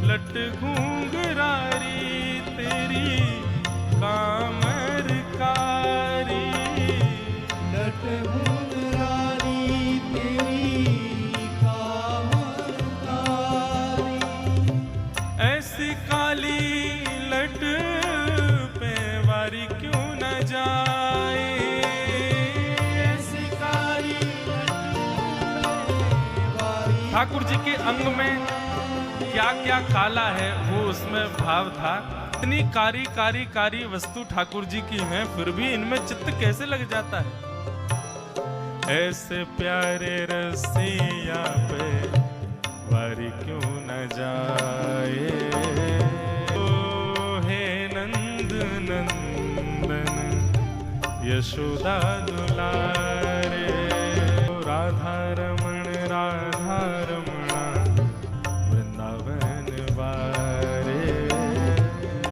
लट घूंघरारी तेरी कामर कारी, लट घूंघरारी तेरी कामर कारी। ऐसी काली लट पे वारी क्यों न जाए, ऐसी काली लट पे वारी। ठाकुर जी के अंग में क्या क्या काला है वो उसमें भाव था। इतनी कारी कारी कारी वस्तु ठाकुर जी की हैं, फिर भी इनमें चित्त कैसे लग जाता है। ऐसे प्यारे रसिया पे वारी क्यों न जाए, ओ हे नंद नंदन यशोदा दुलारे, राधा रमण राधा रमणा वृंदावन वाले।